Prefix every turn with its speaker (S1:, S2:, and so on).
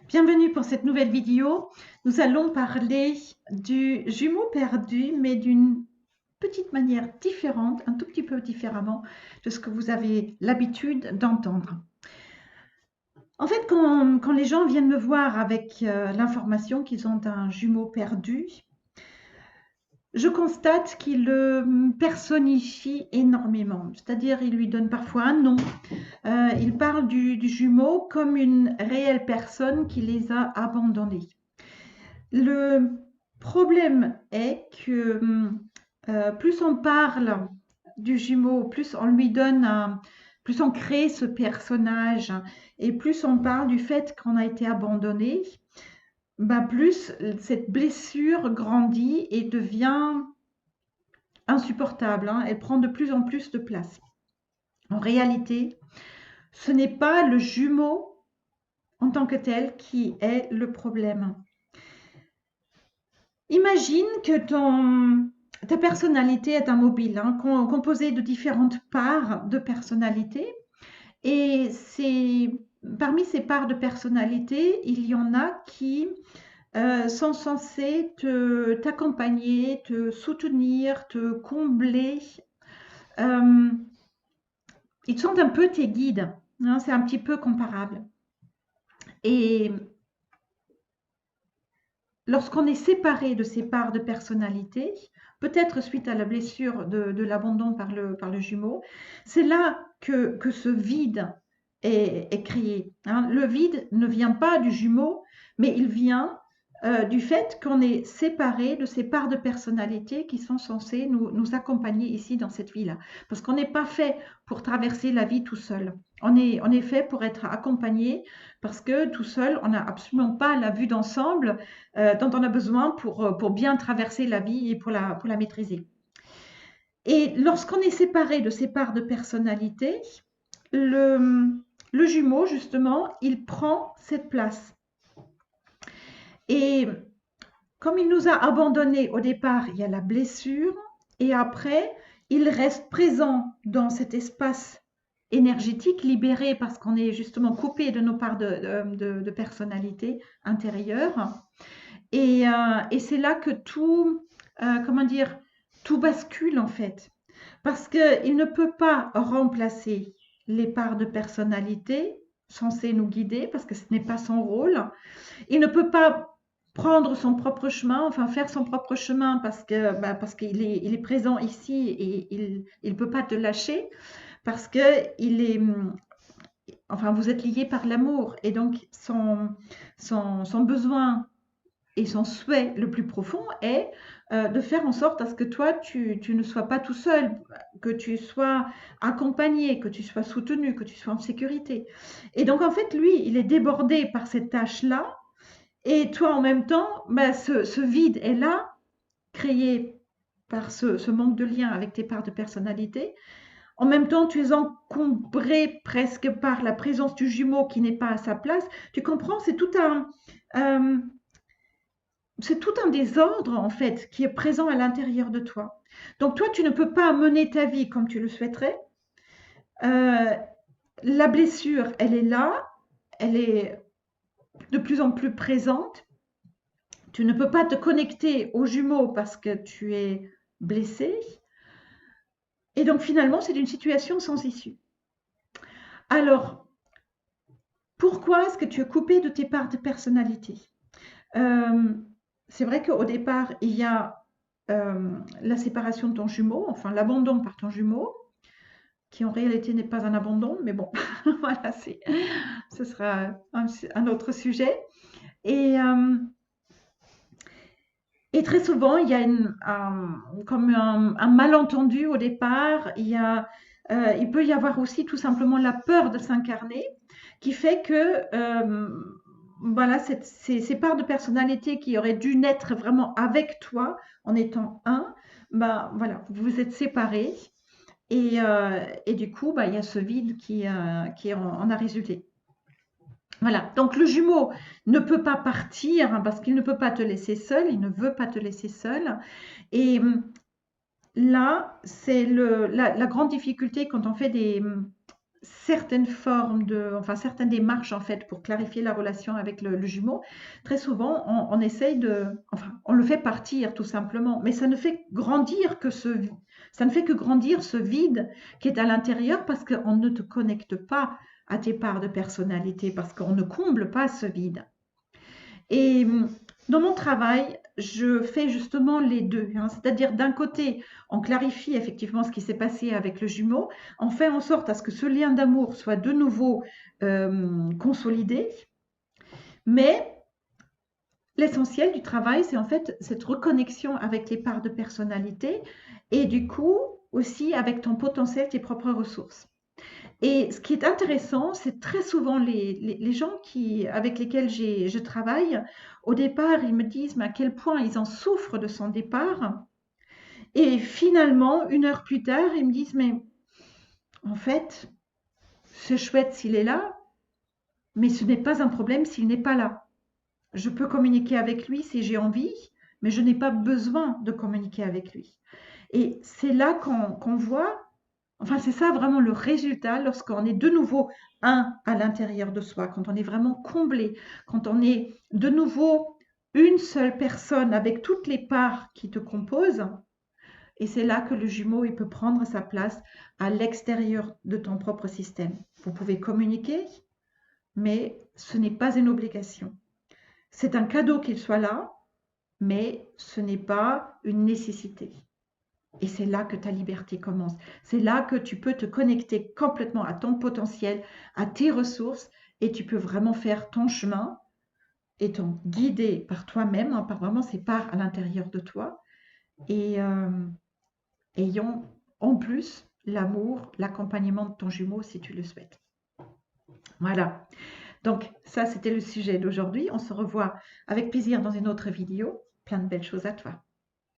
S1: Bienvenue pour cette nouvelle vidéo. Nous allons parler du jumeau perdu, mais d'une petite manière différente, un tout petit peu différemment de ce que vous avez l'habitude d'entendre. En fait, quand les gens viennent me voir avec l'information qu'ils ont un jumeau perdu, je constate qu'ils le personnifient énormément. C'est-à-dire, ils lui donnent parfois un nom. Ils parlent du jumeau comme une réelle personne qui les a abandonnés. Le problème est que plus on parle du jumeau, plus on lui donne plus on crée ce personnage et plus on parle du fait qu'on a été abandonné, bah plus cette blessure grandit et devient insupportable, hein. Elle prend de plus en plus de place. En réalité, ce n'est pas le jumeau en tant que tel qui est le problème. Imagine que ta personnalité est un mobile, hein, composé de différentes parts de personnalité. Et parmi ces parts de personnalité, il y en a qui sont censées t'accompagner, te soutenir, te combler. Euh, Ils sont un peu tes guides, hein, c'est un petit peu comparable. Et lorsqu'on est séparé de ces parts de personnalité, peut-être suite à la blessure de l'abandon par le jumeau, c'est là que ce vide est créé, hein. Le vide ne vient pas du jumeau, mais il vient du fait qu'on est séparé de ces parts de personnalité qui sont censées nous accompagner ici dans cette vie-là. Parce qu'on n'est pas fait pour traverser la vie tout seul. On est fait pour être accompagné parce que tout seul, on n'a absolument pas la vue d'ensemble dont on a besoin pour bien traverser la vie et pour la maîtriser. Et lorsqu'on est séparé de ces parts de personnalité, le jumeau, justement, il prend cette place. Et comme il nous a abandonnés au départ, il y a la blessure, et après, il reste présent dans cet espace énergétique, libéré parce qu'on est justement coupé de nos parts de personnalité intérieure. Et c'est là que comment dire, tout bascule en fait. Parce qu'il ne peut pas remplacer les parts de personnalité censées nous guider, parce que ce n'est pas son rôle. Il ne peut pas prendre son propre chemin, enfin faire son propre chemin parce qu'il est présent ici et il ne peut pas te lâcher parce que enfin, vous êtes liés par l'amour et donc son besoin et son souhait le plus profond est de faire en sorte à ce que toi, tu ne sois pas tout seul, que tu sois accompagné, que tu sois soutenu, que tu sois en sécurité. Et donc, en fait, lui, il est débordé par cette tâche-là. Et toi, en même temps, bah, ce vide est là, créé par ce manque de lien avec tes parts de personnalité. En même temps, tu es encombré presque par la présence du jumeau qui n'est pas à sa place. Tu comprends, euh, c'est tout un désordre en fait qui est présent à l'intérieur de toi. Donc toi, tu ne peux pas mener ta vie comme tu le souhaiterais. Euh, la blessure, elle est là, elle est de plus en plus présente. Tu ne peux pas te connecter aux jumeaux parce que tu es blessé. Et donc finalement, c'est une situation sans issue. Alors, pourquoi est-ce que tu es coupé de tes parts de personnalité? Euh, c'est vrai qu'au départ, il y a la séparation de ton jumeau, enfin l'abandon par ton jumeau, qui en réalité n'est pas un abandon, mais bon, voilà, ce sera un autre sujet. Et, euh, et très souvent, il y a comme un malentendu au départ, il peut y avoir aussi tout simplement la peur de s'incarner, qui fait que voilà, ces parts de personnalité qui auraient dû naître vraiment avec toi en étant un, bah, voilà, vous vous êtes séparés et du coup, bah, il y a ce vide qui en a résulté. Voilà, donc le jumeau ne peut pas partir hein, parce qu'il ne peut pas te laisser seul, il ne veut pas te laisser seul. Et là, c'est la grande difficulté quand on fait certaines formes enfin certaines démarches en fait pour clarifier la relation avec le jumeau, très souvent on essaye enfin on le fait partir tout simplement, mais ça ne fait ça ne fait que grandir ce vide qui est à l'intérieur parce qu'on ne te connecte pas à tes parts de personnalité, parce qu'on ne comble pas ce vide. Et dans mon travail, je fais justement les deux, hein. C'est-à-dire d'un côté, on clarifie effectivement ce qui s'est passé avec le jumeau, on fait en sorte à ce que ce lien d'amour soit de nouveau consolidé, mais l'essentiel du travail, c'est en fait cette reconnexion avec les parts de personnalité et du coup aussi avec ton potentiel, tes propres ressources. Et ce qui est intéressant, c'est très souvent les gens avec lesquels je travaille, au départ, ils me disent mais à quel point ils en souffrent de son départ. Et finalement, 1 heure plus tard, ils me disent mais en fait, c'est chouette s'il est là, mais ce n'est pas un problème s'il n'est pas là. Je peux communiquer avec lui si j'ai envie, mais je n'ai pas besoin de communiquer avec lui. Et c'est là qu'on voit. Enfin, c'est ça vraiment le résultat lorsqu'on est de nouveau un à l'intérieur de soi, quand on est vraiment comblé, quand on est de nouveau une seule personne avec toutes les parts qui te composent. Et c'est là que le jumeau, il peut prendre sa place à l'extérieur de ton propre système. Vous pouvez communiquer, mais ce n'est pas une obligation. C'est un cadeau qu'il soit là, mais ce n'est pas une nécessité. Et c'est là que ta liberté commence. C'est là que tu peux te connecter complètement à ton potentiel, à tes ressources, et tu peux vraiment faire ton chemin, étant guidé par toi-même, hein, par vraiment ces parts à l'intérieur de toi, et ayant en plus l'amour, l'accompagnement de ton jumeau si tu le souhaites. Voilà. Donc ça, c'était le sujet d'aujourd'hui. On se revoit avec plaisir dans une autre vidéo. Plein de belles choses à toi.